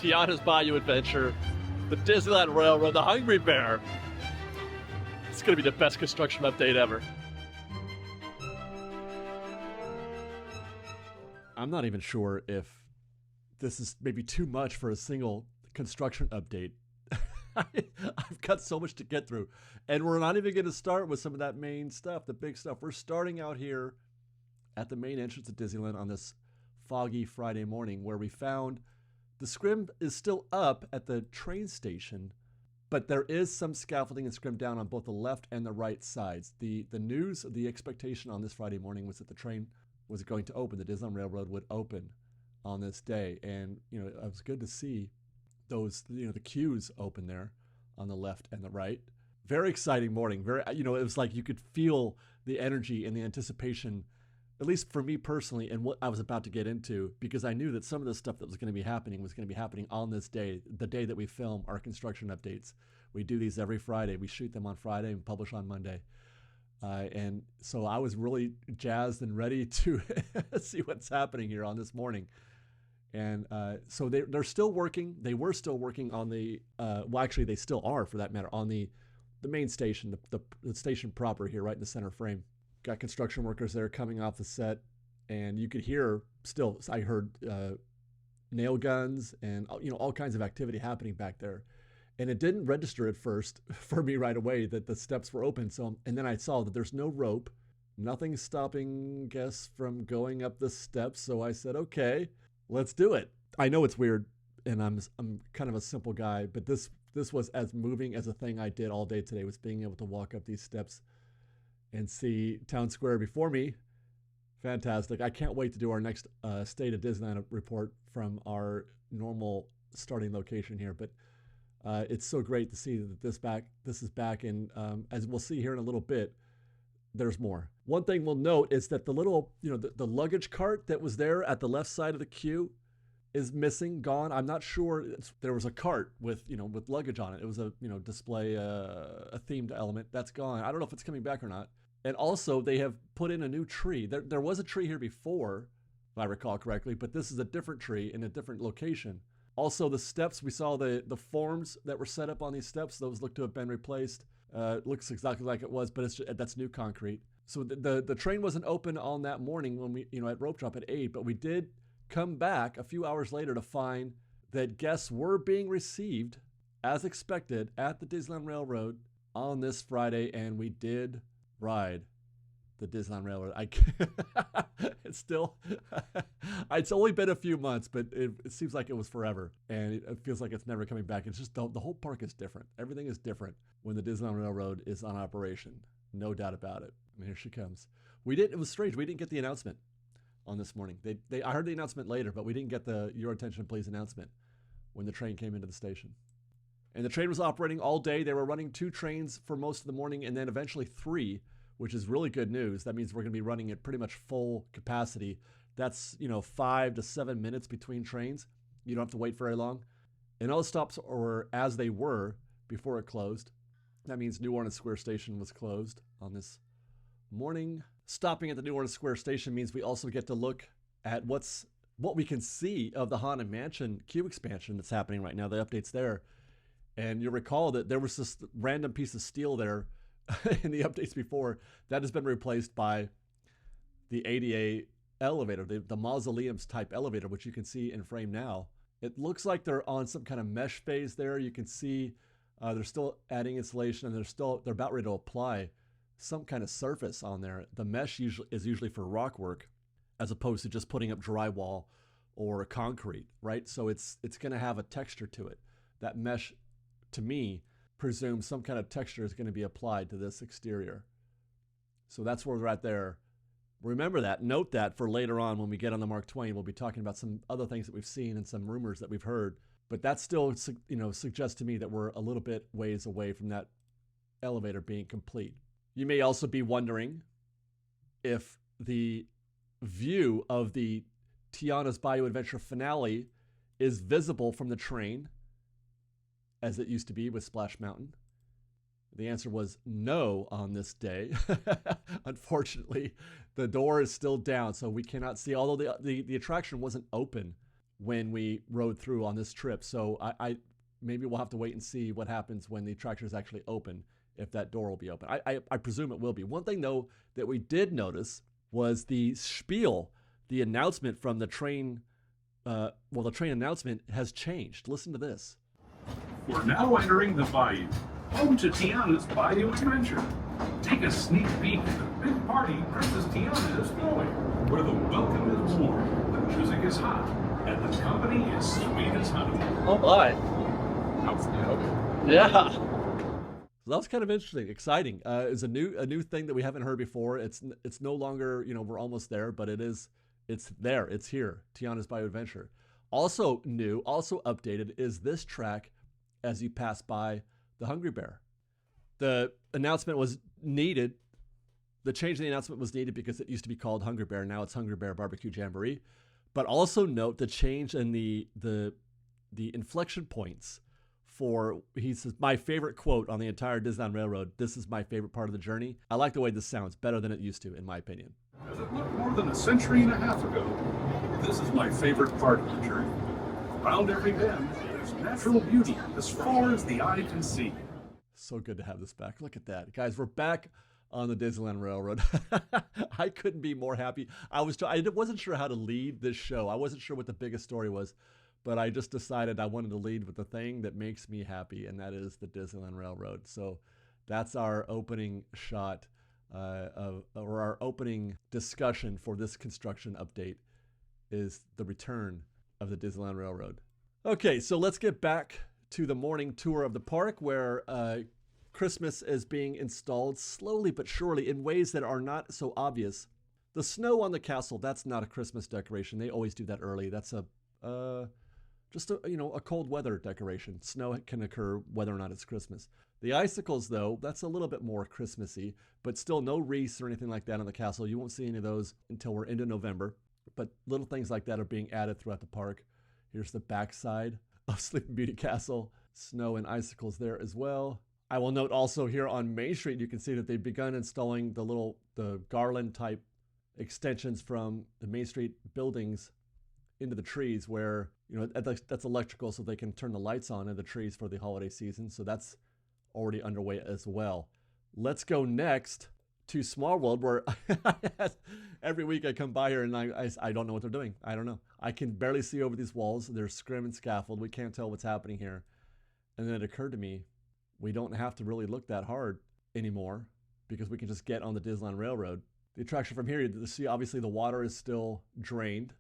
Tianas Bayou Adventure, the Disneyland Railroad, the Hungry Bear. It's going to be the best construction update ever. I'm not even sure if this is maybe too much for a single construction update. I've got so much to get through. And we're not even going to start with some of that main stuff, the big stuff. We're starting out here at the main entrance of Disneyland on this foggy Friday morning where we found the scrim is still up at the train station, but there is some scaffolding and scrim down on both the left and the right sides. The news, the expectation on this Friday morning was that the train was going to open. The Disneyland Railroad would open on this day. And, it was good to see those, the queues open there on the left and the right. Very exciting morning. It was like you could feel the energy and the anticipation, at least for me personally, and what I was about to get into, because I knew that some of the stuff that was going to be happening on this day, the day that we film our construction updates. We do these every Friday. We shoot them on Friday and publish on Monday. And so I was really jazzed and ready to see what's happening here on this morning. And so they're still working. They were still working on the, actually they still are for that matter, on the main station, the station proper here, right in the center frame. Got construction workers there coming off the set, and you could hear still, I heard nail guns and, all kinds of activity happening back there. And it didn't register at first for me right away that the steps were open. And then I saw that there's no rope, nothing stopping guests from going up the steps. So I said, okay, let's do it. I know it's weird, and I'm kind of a simple guy, but this was as moving as a thing I did all day today, was being able to walk up these steps and see Town Square before me. Fantastic. I can't wait to do our next State of Disneyland report from our normal starting location here, but it's so great to see that this is back, and as we'll see here in a little bit, there's more. One thing we'll note is that the little, the luggage cart that was there at the left side of the queue is missing, gone. I'm not sure. There was a cart with luggage on it. It was a, display, a themed element. That's gone. I don't know if it's coming back or not. And also they have put in a new tree. There was a tree here before, if I recall correctly, but this is a different tree in a different location. Also, the steps, we saw the forms that were set up on these steps. Those look to have been replaced. Looks exactly like it was, but that's new concrete. So the train wasn't open on that morning when we, at rope drop at 8, but we did come back a few hours later to find that guests were being received as expected at the Disneyland Railroad on this Friday, and we did ride the Disneyland Railroad. It's still, it's only been a few months, but it seems like it was forever, and it feels like it's never coming back. It's just the whole park is different. Everything is different when the Disneyland Railroad is on operation. No doubt about it. And here she comes. It was strange. We didn't get the announcement on this morning. I heard the announcement later, but we didn't get the "Your Attention Please" announcement when the train came into the station. And the train was operating all day. They were running 2 trains for most of the morning, and then eventually 3, which is really good news. That means we're going to be running at pretty much full capacity. That's, 5 to 7 minutes between trains. You don't have to wait very long. And all the stops were as they were before it closed. That means New Orleans Square Station was closed on this morning. Stopping at the New Orleans Square Station means we also get to look at what we can see of the Haunted Mansion queue expansion that's happening right now, the updates there. And you'll recall that there was this random piece of steel there in the updates before. That has been replaced by the ADA elevator, the mausoleums type elevator, which you can see in frame now. It looks like they're on some kind of mesh phase there. You can see they're still adding insulation, and they're about ready to apply some kind of surface on there. The mesh is usually for rock work, as opposed to just putting up drywall or concrete, right? So it's going to have a texture to it. That mesh, to me, presumes some kind of texture is going to be applied to this exterior. So that's where we're at there. Remember that. Note that for later on when we get on the Mark Twain. We'll be talking about some other things that we've seen and some rumors that we've heard. But that still, suggests to me that we're a little bit ways away from that elevator being complete. You may also be wondering if the view of the Tianas Bayou Adventure finale is visible from the train, as it used to be with Splash Mountain. The answer was no on this day. Unfortunately, the door is still down, so we cannot see, although the attraction wasn't open when we rode through on this trip. So I maybe we'll have to wait and see what happens when the attraction is actually open, if that door will be open. I presume it will be. One thing, though, that we did notice was the spiel, the announcement from the train. The train announcement has changed. Listen to this. We're now entering the bayou, home to Tiana's Bayou Adventure. Take a sneak peek at the big party Princess Tiana is throwing, where the welcome is warm, the music is hot, and the company is sweet as honey. Oh my. Yeah. So that was kind of interesting, exciting. It's a new thing that we haven't heard before. It's no longer, we're almost there, but it's there. It's here. Tiana's Bayou Adventure. Also new, also updated is this track as you pass by the Hungry Bear. The announcement was needed. The change in the announcement was needed because it used to be called Hungry Bear. Now it's Hungry Bear Barbecue Jamboree. But also note the change in the inflection points for, he says, my favorite quote on the entire Disneyland Railroad. This is my favorite part of the journey. I like the way this sounds better than it used to, in my opinion. As it looked more than a century and a half ago, this is my favorite part of the journey. Around every bend, there's natural beauty as far as the eye can see. So good to have this back. Look at that. Guys, we're back on the Disneyland Railroad. I couldn't be more happy. I wasn't sure how to lead this show. I wasn't sure what the biggest story was, but I just decided I wanted to lead with the thing that makes me happy, and that is the Disneyland Railroad. So that's our opening shot or our opening discussion for this construction update is the return of the Disneyland Railroad. Okay, so let's get back to the morning tour of the park where Christmas is being installed slowly but surely in ways that are not so obvious. The snow on the castle, that's not a Christmas decoration. They always do that early. That's just a cold weather decoration. Snow can occur whether or not it's Christmas. The icicles, though, that's a little bit more Christmassy, but still no wreaths or anything like that on the castle. You won't see any of those until we're into November, but little things like that are being added throughout the park. Here's the backside of Sleeping Beauty Castle. Snow and icicles there as well. I will note also here on Main Street, you can see that they've begun installing the garland type extensions from the Main Street buildings into the trees where, that's electrical so they can turn the lights on in the trees for the holiday season. So that's already underway as well. Let's go next to Small World, where every week I come by here and I don't know what they're doing. I don't know. I can barely see over these walls. They're scrim and scaffold. We can't tell what's happening here. And then it occurred to me, we don't have to really look that hard anymore because we can just get on the Disneyland Railroad. The attraction from here, you see obviously the water is still drained.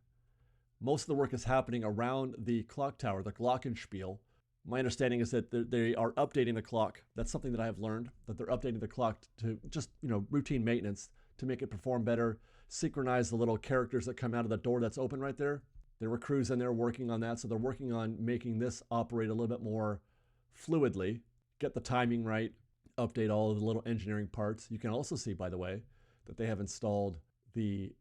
Most of the work is happening around the clock tower, the Glockenspiel. My understanding is that they are updating the clock. That's something that I have learned, that they're updating the clock to just, routine maintenance to make it perform better, synchronize the little characters that come out of the door that's open right there. There were crews in there working on that, so they're working on making this operate a little bit more fluidly, get the timing right, update all of the little engineering parts. You can also see, by the way, that they have installed the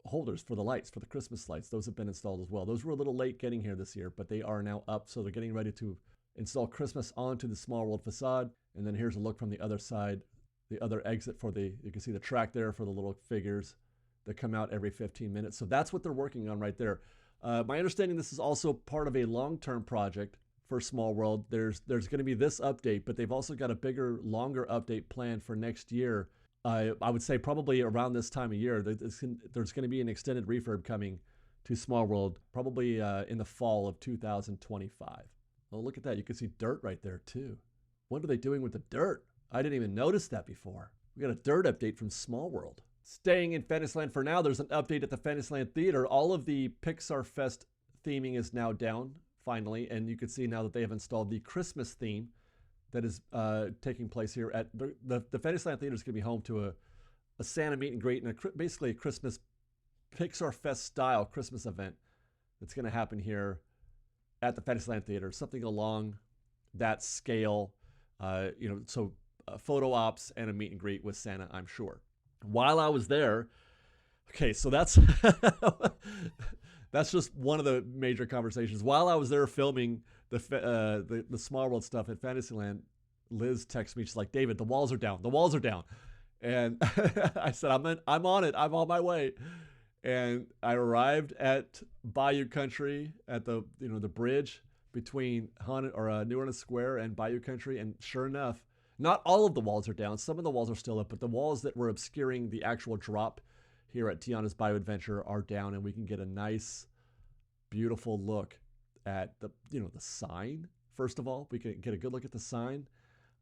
holders for the lights, for the Christmas lights. Those have been installed as well. Those were a little late getting here this year, but they are now up, so they're getting ready to install Christmas onto the Small World facade. And then here's a look from the other side, the other exit you can see the track there for the little figures that come out every 15 minutes. So that's what they're working on right there. My understanding, this is also part of a long-term project for Small World. There's going to be this update, but they've also got a bigger, longer update planned for next year. I would say probably around this time of year, there's going to be an extended refurb coming to Small World, probably in the fall of 2025. Oh, look at that. You can see dirt right there, too. What are they doing with the dirt? I didn't even notice that before. We got a dirt update from Small World. Staying in Fantasyland for now, there's an update at the Fantasyland Theater. All of the Pixar Fest theming is now down, finally, and you can see now that they have installed the Christmas theme that is taking place here at the Fantasyland Theater. Is going to be home to a Santa meet and greet and basically a Christmas Pixar Fest style Christmas event that's going to happen here at the Fantasyland Theater. Something along that scale, so photo ops and a meet and greet with Santa, I'm sure. While I was there, okay, so that's that's just one of the major conversations. While I was there filming the Small World stuff at Fantasyland, Liz texts me. She's like, "David, the walls are down. The walls are down." And I said, "I'm on it. I'm on my way." And I arrived at Bayou Country at the the bridge between New Orleans Square and Bayou Country, and sure enough, not all of the walls are down. Some of the walls are still up, but the walls that were obscuring the actual drop here at Tianas Bayou Adventure are down, and we can get a nice, beautiful look at the sign. First of all, we can get a good look at the sign,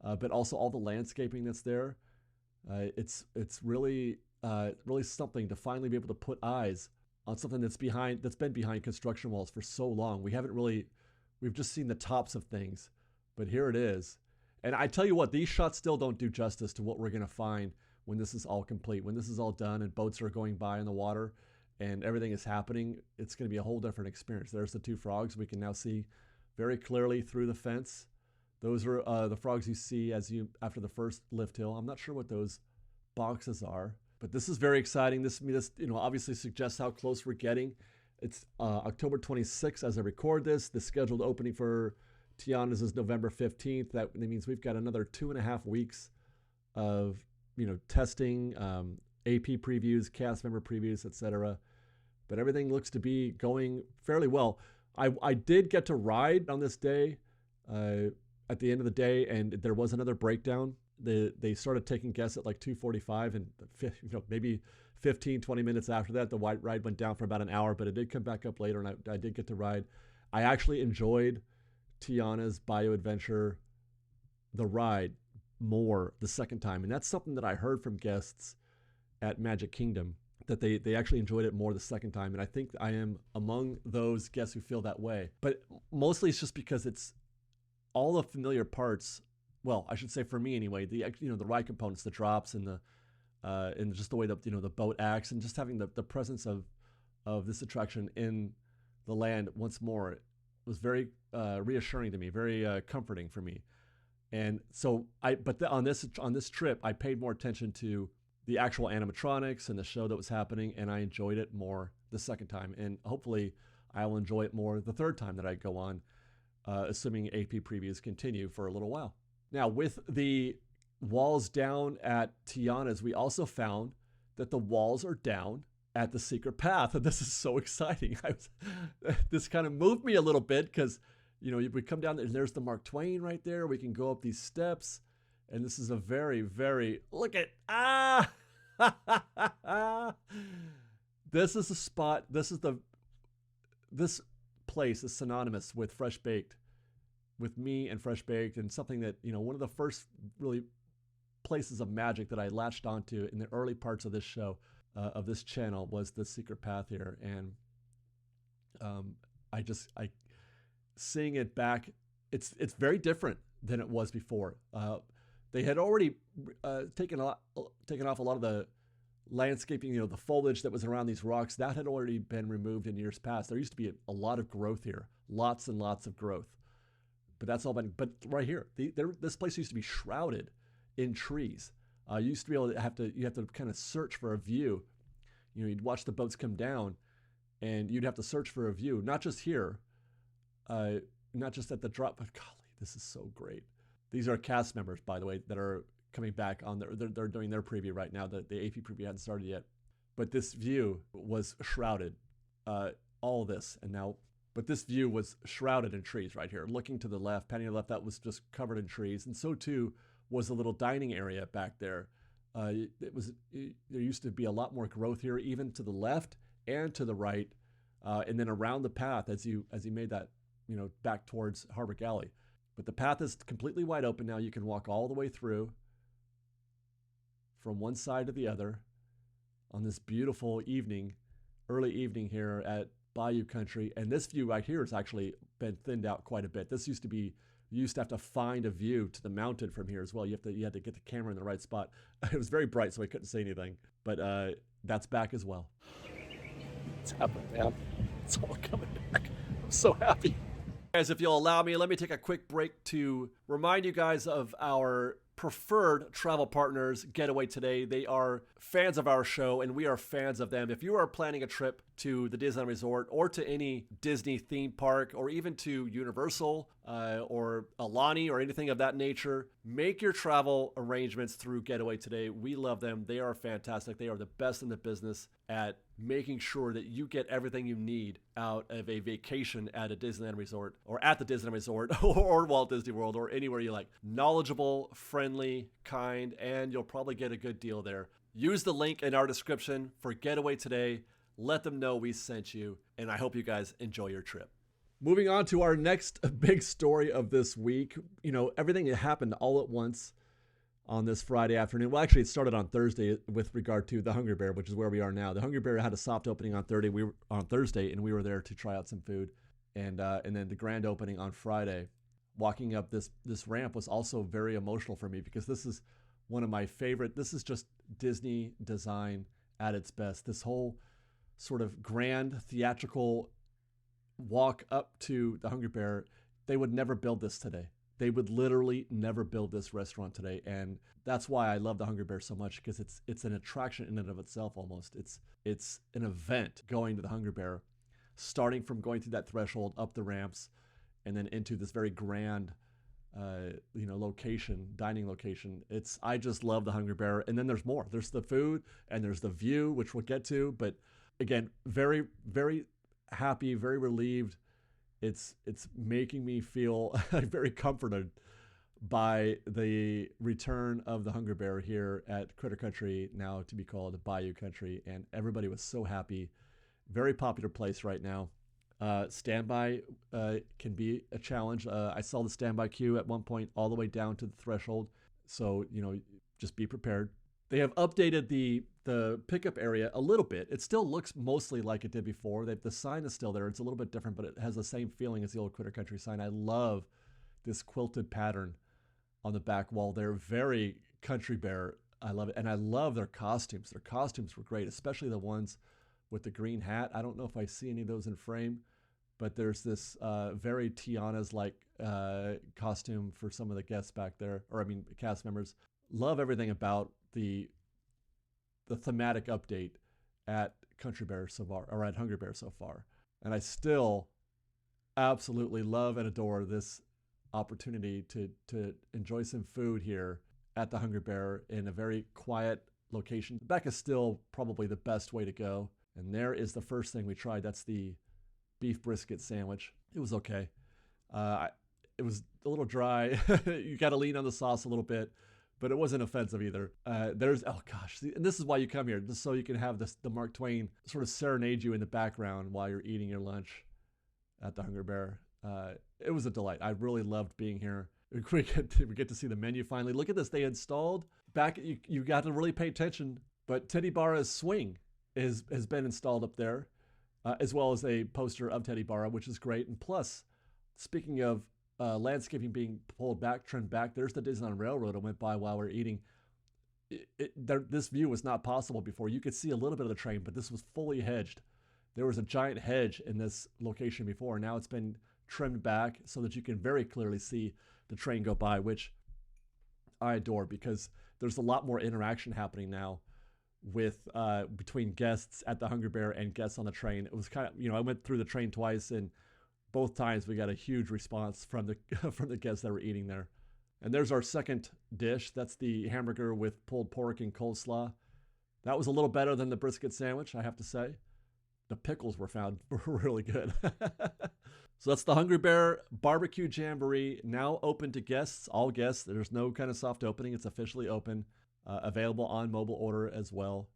but also all the landscaping that's there. It's really really something to finally be able to put eyes on something that's been behind construction walls for so long. We've just seen the tops of things, but here it is. And I tell you what, these shots still don't do justice to what we're going to find when this is all complete, when this is all done and boats are going by in the water and everything is happening. It's going to be a whole different experience. There's the two frogs we can now see very clearly through the fence. Those are the frogs you see after the first lift hill. I'm not sure what those boxes are, but this is very exciting. This obviously suggests how close we're getting. It's October 26th as I record this. The scheduled opening for Tiana's is November 15th. That means we've got another 2.5 weeks of testing, AP previews, cast member previews, etc. But everything looks to be going fairly well. I did get to ride on this day at the end of the day, and there was another breakdown. They started taking guests at like 2:45, and maybe 15-20 minutes after that, the ride went down for about an hour, but it did come back up later, and I did get to ride. I actually enjoyed Tiana's Bayou Adventure, the ride, more the second time, and that's something that I heard from guests at Magic Kingdom, that they actually enjoyed it more the second time, and I think I am among those guests who feel that way. But mostly it's just because it's all the familiar parts. Well, I should say for me anyway, the ride components, the drops, and just the way the boat acts, and just having the presence of this attraction in the land once more was very reassuring to me, very comforting for me. And so on this trip, I paid more attention to the actual animatronics and the show that was happening, and I enjoyed it more the second time, and hopefully I will enjoy it more the third time that I go on, assuming AP previews continue for a little while. Now, with the walls down at Tiana's, we also found that the walls are down at the secret path, and this is so exciting. This kind of moved me a little bit because, we come down and there's the Mark Twain right there. We can go up these steps, and this is a very, very, look at, this is a spot, this place is synonymous with Fresh Baked, with me and Fresh Baked, and something that, one of the first really places of magic that I latched onto in the early parts of this show, of this channel, was the secret path here. And seeing it back, it's very different than it was before. They had already taken off a lot of the landscaping, the foliage that was around these rocks. That had already been removed in years past. There used to be a lot of growth here, lots and lots of growth. But that's all been. But right here, this place used to be shrouded in trees. You used to be able to you have to kind of search for a view. You'd watch the boats come down, and you'd have to search for a view. Not just here, not just at the drop. But golly, this is so great. These are cast members, by the way, that are coming back on they're doing their preview right now. The AP preview hadn't started yet, but this view was shrouded. All this and now. But this view was shrouded in trees right here. Looking to the left, panning to the left, that was just covered in trees. And so too was the little dining area back there. There used to be a lot more growth here, even to the left and to the right, and then around the path as you made that, back towards Harbor Galley. But the path is completely wide open now. You can walk all the way through from one side to the other on this beautiful early evening here at Bayou Country. And this view right here has actually been thinned out quite a bit. This used to be, you used to have to find a view to the mountain from here as well. You had to get the camera in the right spot. It was very bright, so I couldn't say anything, but that's back as well. It's happening, man. It's all coming back. I'm so happy. Guys, if you'll allow me, let me take a quick break to remind you guys of our preferred travel partners, GetAwayToday. They are fans of our show, and we are fans of them. If you are planning a trip to the Disneyland Resort or to any Disney theme park or even to Universal or Alani or anything of that nature, make your travel arrangements through GetAwayToday. We love them. They are fantastic. They are the best in the business at making sure that you get everything you need out of a vacation at a Disneyland Resort or at the Disneyland Resort or Walt Disney World or anywhere you like. Knowledgeable, friendly, kind, and you'll probably get a good deal there. Use the link in our description for GetAwayToday. Let them know we sent you, and I hope you guys enjoy your trip. Moving on to our next big story of this week. You know, everything that happened all at once on this Friday afternoon. Well, actually, it started on Thursday with regard to the Hungry Bear, which is where we are now. The Hungry Bear had a soft opening on Thursday, and we were there to try out some food, and then the grand opening on Friday. Walking up this ramp was also very emotional for me because this is one of my favorite. This is just Disney design at its best. This whole sort of grand theatrical walk up to the Hungry Bear, they would never build this today. They would literally never build this restaurant today. And that's why I love the Hungry Bear so much, because it's an attraction in and of itself almost. It's an event going to the Hungry Bear, starting from going through that threshold, up the ramps, and then into this very grand dining location. I just love the Hungry Bear. And then there's more. There's the food and there's the view, which we'll get to. But again, very, very happy, very relieved. It's making me feel very comforted by the return of the Hungry Bear here at Critter Country, now to be called Bayou Country. And everybody was so happy. Very popular place right now. Standby can be a challenge. I saw the standby queue at one point all the way down to the threshold. So, just be prepared. They have updated the pickup area a little bit. It still looks mostly like it did before. The sign is still there. It's a little bit different, but it has the same feeling as the old Critter Country sign. I love this quilted pattern on the back wall. They're very Country Bear. I love it. And I love their costumes. Their costumes were great, especially the ones with the green hat. I don't know if I see any of those in frame, but there's this very Tiana's-like costume for some of the guests back there, cast members. Love everything about the thematic update at Country Bear so far, or at Hungry Bear so far. And I still absolutely love and adore this opportunity to enjoy some food here at the Hungry Bear in a very quiet location. The back is still probably the best way to go. And there is the first thing we tried. That's the beef brisket sandwich. It was okay. It was a little dry. You got to lean on the sauce a little bit, but it wasn't offensive either. And this is why you come here, just so you can have the Mark Twain sort of serenade you in the background while you're eating your lunch at the Hungry Bear. It was a delight. I really loved being here. We get to see the menu finally. Look at this. They installed back. You got to really pay attention. But Teddy Barra's swing has been installed up there, as well as a poster of Teddy Barra, which is great. And plus, speaking of landscaping being pulled back, trimmed back, there's the Disneyland Railroad I went by while we were eating. This view was not possible before. You could see a little bit of the train, but this was fully hedged. There was a giant hedge in this location before. Now it's been trimmed back so that you can very clearly see the train go by, which I adore, because there's a lot more interaction happening now with between guests at the Hungry Bear and guests on the train. It was kind of, I went through the train twice, and both times we got a huge response from the guests that were eating there. And there's our second dish. That's the hamburger with pulled pork and coleslaw. That was a little better than the brisket sandwich, I have to say. The pickles were really good. So that's the Hungry Bear Barbecue Jamboree, now open to guests, all guests. There's no kind of soft opening. It's officially open. Available on mobile order as well.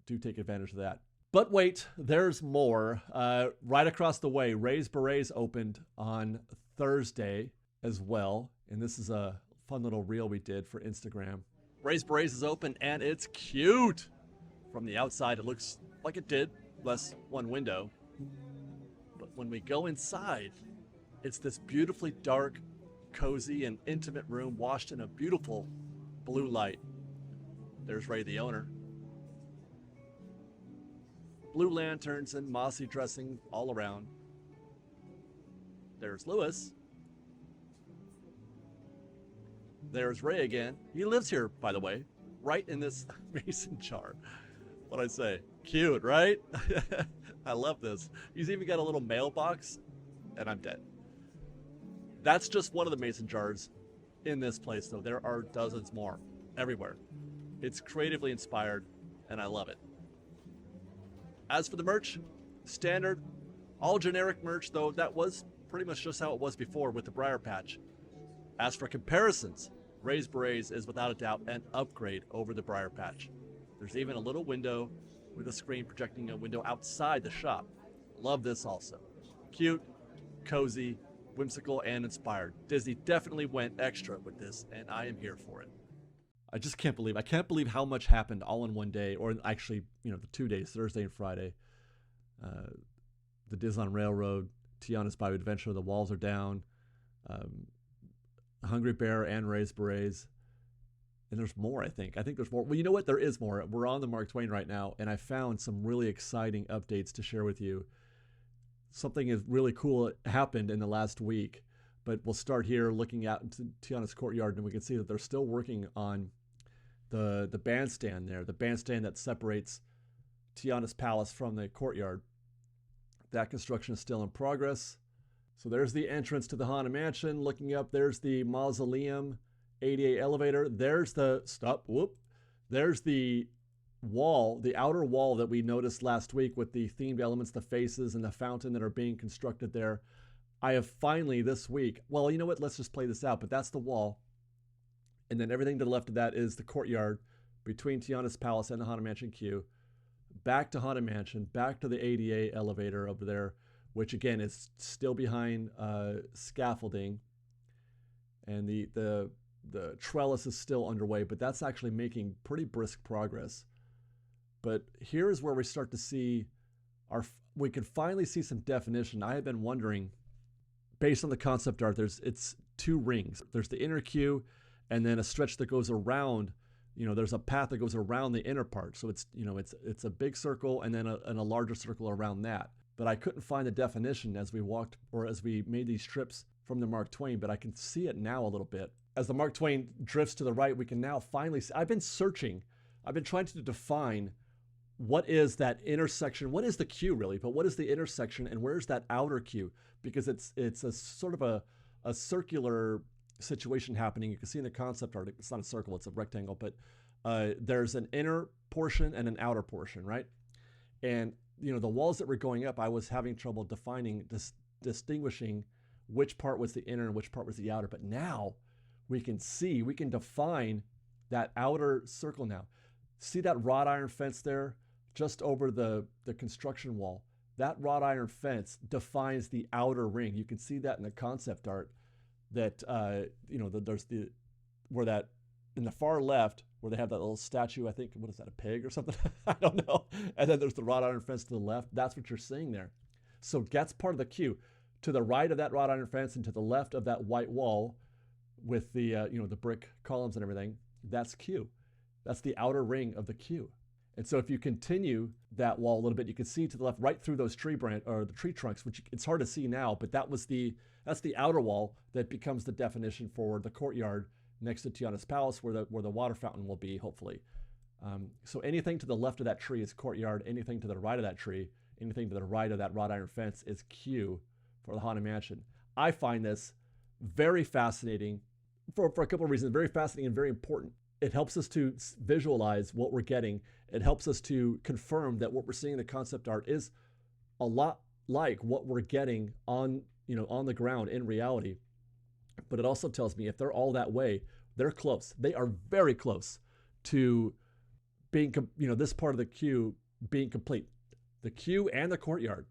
Do take advantage of that. But wait, there's more. Right across the way, Ray's Berets opened on Thursday as well. And this is a fun little reel we did for Instagram. Ray's Berets is open, and it's cute. From the outside, it looks like it did, less one window. But when we go inside, it's this beautifully dark, cozy, and intimate room washed in a beautiful blue light. There's Ray, the owner. Blue lanterns and mossy dressing all around. There's Lewis. There's Ray again. He lives here, by the way, right in this mason jar. What'd I say? Cute, right? I love this. He's even got a little mailbox, and I'm dead. That's just one of the mason jars in this place, though. There are dozens more everywhere. It's creatively inspired, and I love it. As for the merch, standard, all generic merch, though that was pretty much just how it was before with the Breuer patch. As for comparisons, Ray's Berets is without a doubt an upgrade over the Breuer patch. There's even a little window with a screen projecting a window outside the shop. Love this also. Cute, cozy, whimsical, and inspired. Disney definitely went extra with this, and I am here for it. I just can't believe how much happened all in one day, or actually, the 2 days, Thursday and Friday. The Disneyland Railroad, Tianas Bayou Adventure, the walls are down. Hungry Bear and Ray's Berets. And there's more, I think. I think there's more. Well, you know what? There is more. We're on the Mark Twain right now, and I found some really exciting updates to share with you. Something is really cool happened in the last week, but we'll start here looking out into Tiana's courtyard, and we can see that they're still working on the bandstand there, the bandstand that separates Tiana's palace from the courtyard. That construction is still in progress. So there's the entrance to the Haunted Mansion. Looking up, there's the mausoleum ADA elevator. There's the There's the wall, the outer wall that we noticed last week with the themed elements, the faces and the fountain that are being constructed there. I have finally this week, well, you know what? Let's just play this out. But that's the wall. And then everything to the left of that is the courtyard between Tiana's Palace and the Haunted Mansion queue. Back to Haunted Mansion, back to the ADA elevator over there, which again is still behind scaffolding. And the trellis is still underway, but that's actually making pretty brisk progress. But here is where we start to see we can finally see some definition. I have been wondering, based on the concept art, it's two rings. There's the inner queue and then a stretch that goes around, there's a path that goes around the inner part. So it's a big circle and then a larger circle around that. But I couldn't find the definition as we walked or as we made these trips from the Mark Twain, but I can see it now a little bit. As the Mark Twain drifts to the right, we can now finally see. I've been trying to define what is that intersection, what is the queue really, but what is the intersection and where's that outer queue? Because it's a sort of a circular situation happening. You can see in the concept art, it's not a circle, it's a rectangle, but there's an inner portion and an outer portion, right? And the walls that were going up, I was having trouble distinguishing which part was the inner and which part was the outer. But now we can define that outer circle now. See that wrought iron fence there just over the construction wall? That wrought iron fence defines the outer ring. You can see that in the concept art that, there's where that in the far left where they have that little statue, I think, what is that, a pig or something? I don't know. And then there's the wrought iron fence to the left. That's what you're seeing there. So that's part of the queue. To the right of that wrought iron fence and to the left of that white wall with the, the brick columns and everything, that's queue. That's the outer ring of the queue. And so if you continue that wall a little bit, you can see to the left, right through those tree trunks, which it's hard to see now, but that's the outer wall that becomes the definition for the courtyard next to Tiana's Palace, where the water fountain will be, hopefully. So anything to the left of that tree is courtyard. Anything to the right of that tree, anything to the right of that wrought iron fence is queue for the Haunted Mansion. I find this very fascinating for a couple of reasons. Very fascinating and very important. It helps us to visualize what we're getting. It helps us to confirm that what we're seeing in the concept art is a lot like what we're getting on the ground in reality. But it also tells me if they're all that way, they're close. They are very close to being, this part of the queue being complete. The queue and the courtyard,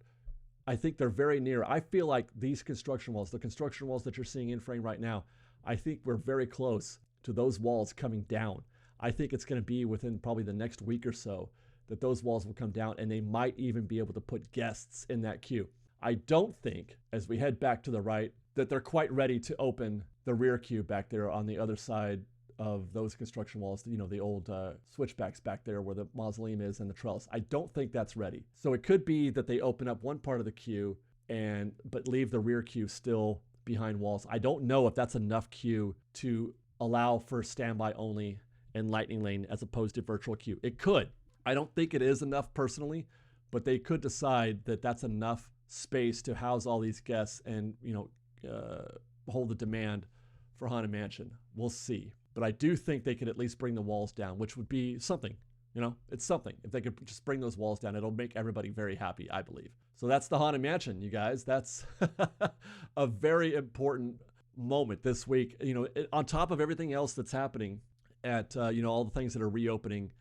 I think they're very near. I feel like these construction walls, the construction walls that you're seeing in frame right now, I think we're very close to those walls coming down. I think it's going to be within probably the next week or so that those walls will come down, and they might even be able to put guests in that queue. I don't think, as we head back to the right, that they're quite ready to open the rear queue back there on the other side of those construction walls, the old switchbacks back there where the mausoleum is and the trellis. I don't think that's ready. So it could be that they open up one part of the queue but leave the rear queue still behind walls. I don't know if that's enough queue to allow for standby only and lightning lane as opposed to virtual queue. It could. I don't think it is enough personally, but they could decide that that's enough space to house all these guests and, hold the demand for Haunted Mansion. We'll see. But I do think they could at least bring the walls down, which would be something. It's something. If they could just bring those walls down, it'll make everybody very happy, I believe. So that's the Haunted Mansion, you guys. That's a very important moment this week. On top of everything else that's happening at, all the things that are reopening,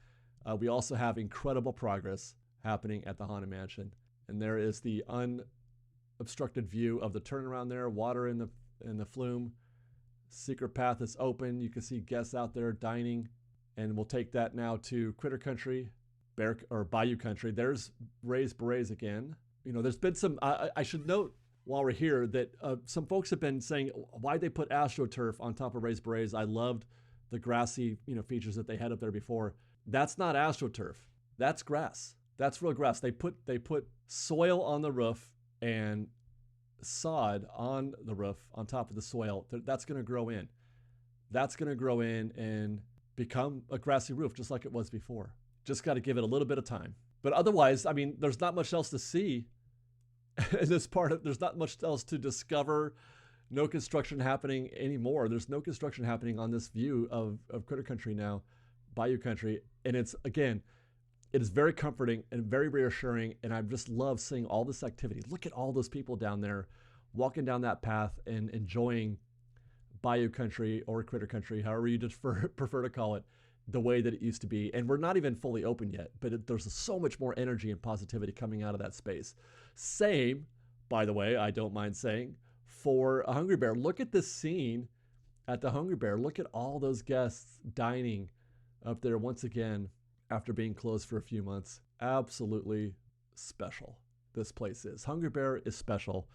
we also have incredible progress happening at the Haunted Mansion. And there is the unobstructed view of the turnaround there, water in the flume. Secret path is open. You can see guests out there dining. And we'll take that now to Critter Country, Bayou Country. There's raised berets again. There's been some, I should note while we're here that some folks have been saying, why'd they put AstroTurf on top of raised berets? I loved the grassy, features that they had up there before. That's not AstroTurf. That's grass. That's real grass. They put soil on the roof and sod on the roof on top of the soil. That's going to grow in. That's going to grow in and become a grassy roof just like it was before. Just got to give it a little bit of time. But otherwise, there's not much else to see in this there's not much else to discover. No construction happening anymore. There's no construction happening on this view of Critter Country now, Bayou Country. And it is very comforting and very reassuring. And I just love seeing all this activity. Look at all those people down there walking down that path and enjoying Bayou Country or Critter Country, however you just prefer to call it, the way that it used to be. And we're not even fully open yet, but there's so much more energy and positivity coming out of that space. Same, by the way, I don't mind saying, for a Hungry Bear. Look at this scene at the Hungry Bear. Look at all those guests dining up there once again after being closed for a few months. Absolutely special. This place is. Hungry Bear is special.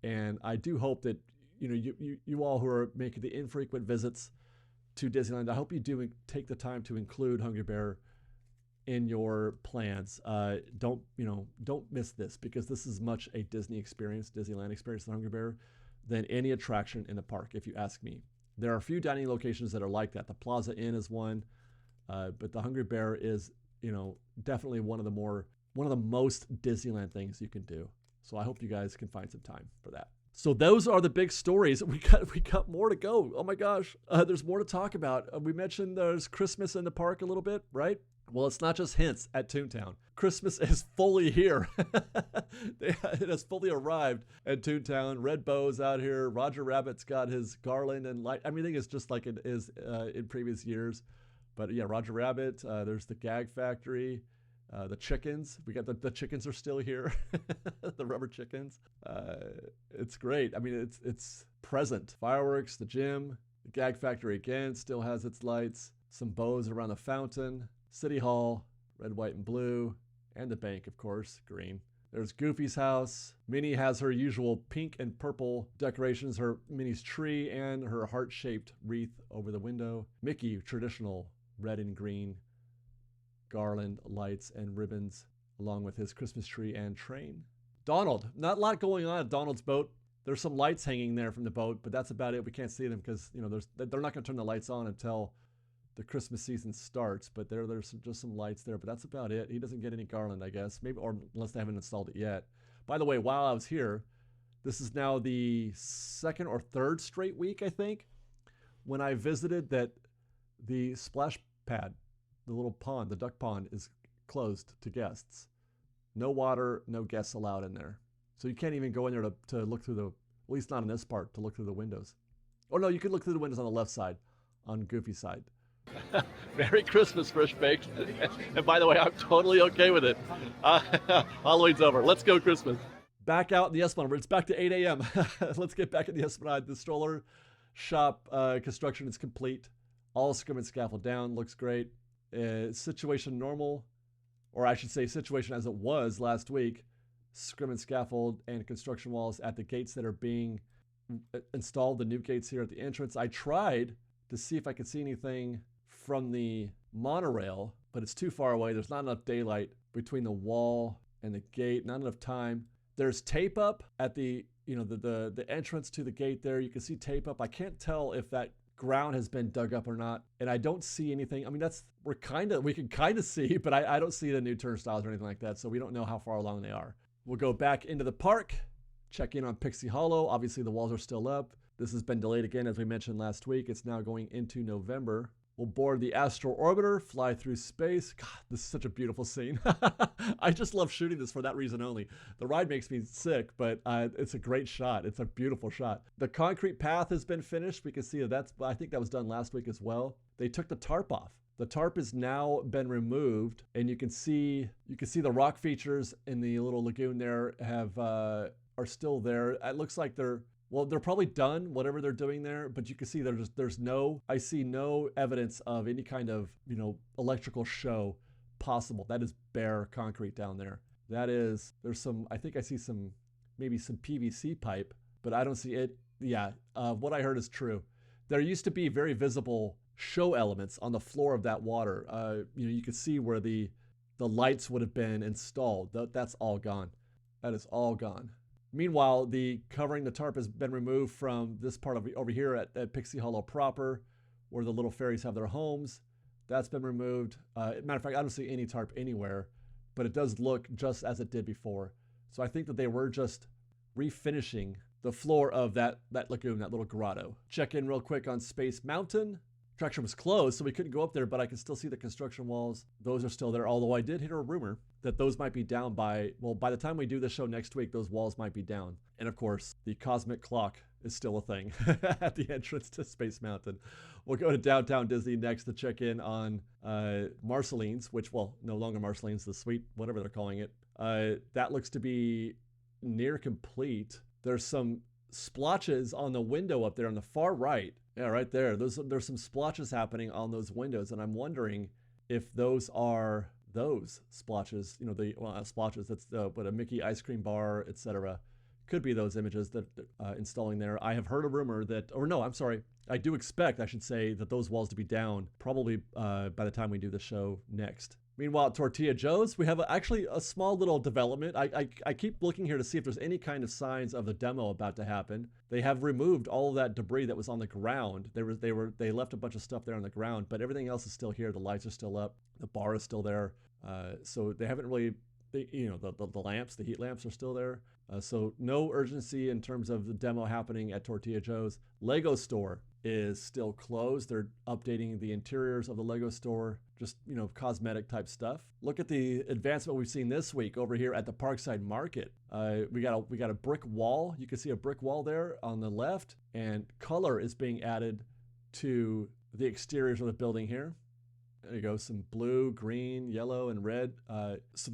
And I do hope that you all who are making the infrequent visits to Disneyland, I hope you do take the time to include Hungry Bear in your plans. Don't miss this, because this is much a Disneyland experience, the Hungry Bear, than any attraction in the park, if you ask me. There are a few dining locations that are like that. The Plaza Inn is one, but the Hungry Bear is, definitely one of the most Disneyland things you can do. So I hope you guys can find some time for that. So those are the big stories. We got more to go. Oh my gosh, there's more to talk about. We mentioned there's Christmas in the park a little bit, right? Well, it's not just hints at Toontown. Christmas is fully here. It has fully arrived at Toontown. Red Bow's out here. Roger Rabbit's got his garland and light. Everything is just like it is in previous years. But yeah, Roger Rabbit. There's the Gag Factory. The chickens, we got the chickens are still here, the rubber chickens. It's great. It's present. Fireworks, the gym, the Gag Factory again still has its lights. Some bows around the fountain. City Hall, red, white, and blue, and the bank, of course, green. There's Goofy's house. Minnie has her usual pink and purple decorations, her Minnie's tree and her heart-shaped wreath over the window. Mickey, traditional red and green garland, lights, and ribbons, along with his Christmas tree and train. Donald, not a lot going on at Donald's boat. There's some lights hanging there from the boat, but that's about it. We can't see them because they're not going to turn the lights on until the Christmas season starts. But there's just some lights there, but that's about it. He doesn't get any garland, I guess, maybe, or unless they haven't installed it yet. By the way, while I was here, this is now the second or third straight week, I think, when I visited that the splash pad, the little pond, the duck pond, is closed to guests. No water, no guests allowed in there. So you can't even go in there to look through at least not in this part, to look through the windows. Oh no, you can look through the windows on the left side, on Goofy's side. Merry Christmas, Fresh Baked. And by the way, I'm totally okay with it. Halloween's over. Let's go Christmas. Back out in the Esplanade. It's back to 8 a.m. Let's get back in the Esplanade. The stroller shop construction is complete. All scrim and scaffold down. Looks great. Situation normal, or I should say situation as it was last week. Scrim and scaffold and construction walls at the gates that are being installed, the new gates here at the entrance. I tried to see if I could see anything from the monorail, but it's too far away. There's not enough daylight between the wall and the gate, not enough time. There's tape up at the entrance to the gate there. You can see tape up. I can't tell if that ground has been dug up or not. And I don't see anything. I mean, we can kind of see, but I don't see the new turnstiles or anything like that. So we don't know how far along they are. We'll go back into the park, check in on Pixie Hollow. Obviously the walls are still up. This has been delayed again, as we mentioned last week. It's now going into November. We'll board the Astro Orbiter, fly through space. God, this is such a beautiful scene. I just love shooting this for that reason only. The ride makes me sick, but it's a great shot. It's a beautiful shot. The concrete path has been finished. We can see I think that was done last week as well. They took the tarp off. The tarp has now been removed, and you can see the rock features in the little lagoon there are still there. It looks like they're probably done, whatever they're doing there, but you can see I see no evidence of any kind of, electrical show possible. That is bare concrete down there. I think I see maybe some PVC pipe, but I don't see it. Yeah, what I heard is true. There used to be very visible show elements on the floor of that water. You could see where the lights would have been installed. That's all gone. That is all gone. Meanwhile, the covering the tarp has been removed from this part over here at Pixie Hollow proper, where the little fairies have their homes. That's been removed. Matter of fact, I don't see any tarp anywhere, but it does look just as it did before. So I think that they were just refinishing the floor of that lagoon, that little grotto. Check in real quick on Space Mountain. Attraction was closed, so we couldn't go up there, but I can still see the construction walls. Those are still there, although I did hear a rumor that those might be down by the time we do the show next week, those walls might be down. And of course, the cosmic clock is still a thing at the entrance to Space Mountain. We'll go to Downtown Disney next to check in on Marceline's, which, no longer Marceline's, the suite, whatever they're calling it. That looks to be near complete. There's some splotches on the window up there on the far right. Yeah, right there. There's some splotches happening on those windows, and I'm wondering if those are those splotches. Splotches. That's a Mickey ice cream bar, etc. Could be those images that installing there. I have heard a rumor I do expect, I should say, that those walls to be down probably by the time we do the show next. Meanwhile, at Tortilla Joe's, we have actually a small little development. I keep looking here to see if there's any kind of signs of the demo about to happen. They have removed all of that debris that was on the ground. They left a bunch of stuff there on the ground, but everything else is still here. The lights are still up. The bar is still there. So they haven't really, the lamps, the heat lamps are still there. So no urgency in terms of the demo happening at Tortilla Joe's. Lego store is still closed. They're updating the interiors of the Lego store, just, cosmetic type stuff. Look at the advancement we've seen this week over here at the Parkside Market. We got a brick wall. You can see a brick wall there on the left, and color is being added to the exteriors of the building here. There you go, some blue, green, yellow, and red. So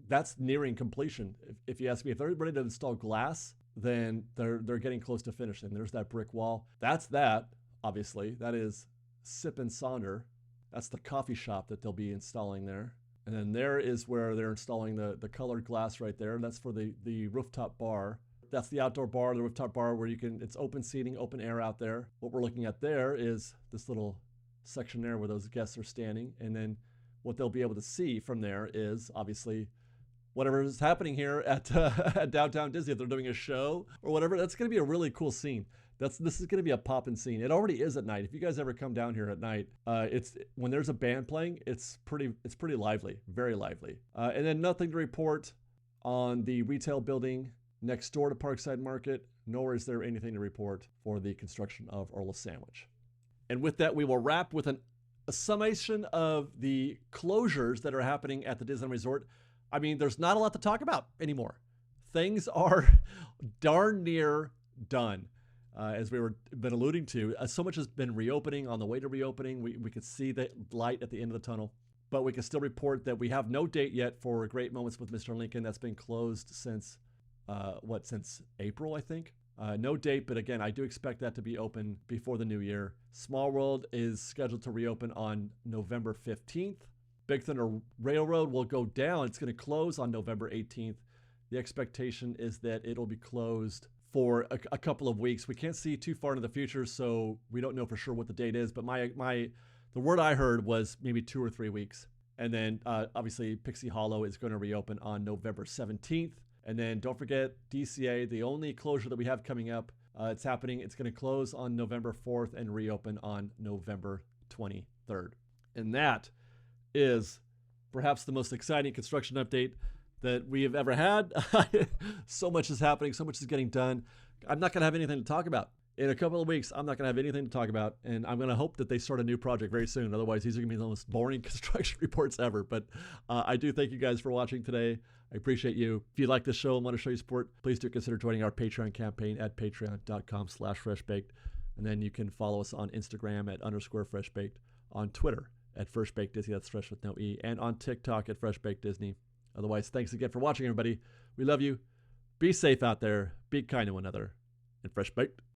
that's nearing completion. If you ask me, if they're ready to install glass, then they're getting close to finishing. There's that brick wall. That's obviously. That is Sip and Sonder. That's the coffee shop that they'll be installing there. And then there is where they're installing the colored glass right there. That's for the rooftop bar. That's the outdoor bar, the rooftop bar where it's open seating, open air out there. What we're looking at there is this little section there where those guests are standing. And then what they'll be able to see from there is obviously whatever is happening here at Downtown Disney. If they're doing a show or whatever, that's going to be a really cool scene. This is going to be a poppin' scene. It already is at night. If you guys ever come down here at night, it's when there's a band playing, it's pretty lively, very lively. And then nothing to report on the retail building next door to Parkside Market, nor is there anything to report for the construction of Orla Sandwich. And with that, we will wrap with a summation of the closures that are happening at the Disneyland Resort. I mean, there's not a lot to talk about anymore. Things are darn near done. As we been alluding to, so much has been reopening. On the way to reopening, we could see the light at the end of the tunnel, but we can still report that we have no date yet for Great Moments with Mr. Lincoln. That's been closed since April, I think. No date, but again, I do expect that to be open before the new year. Small World is scheduled to reopen on November 15th. Big Thunder Railroad will go down. It's going to close on November 18th. The expectation is that it'll be closed for a couple of weeks. We can't see too far into the future, so we don't know for sure what the date is, but the word I heard was maybe 2 or 3 weeks. And then obviously Pixie Hollow is going to reopen on November 17th. And then don't forget DCA, the only closure that we have coming up It's happening. It's going to close on November 4th and reopen on November 23rd. And that is perhaps the most exciting construction update that we have ever had. So much is happening. So much is getting done. I'm not going to have anything to talk about. In a couple of weeks, I'm not going to have anything to talk about, and I'm going to hope that they start a new project very soon. Otherwise, these are going to be the most boring construction reports ever. But I do thank you guys for watching today. I appreciate you. If you like this show and want to show your support, please do consider joining our Patreon campaign at patreon.com/freshbaked. And then you can follow us on Instagram at _freshbaked, on Twitter at freshbakedisney, that's fresh with no E, and on TikTok at freshbakedisney. Otherwise, thanks again for watching, everybody. We love you. Be safe out there. Be kind to one another. And fresh baked.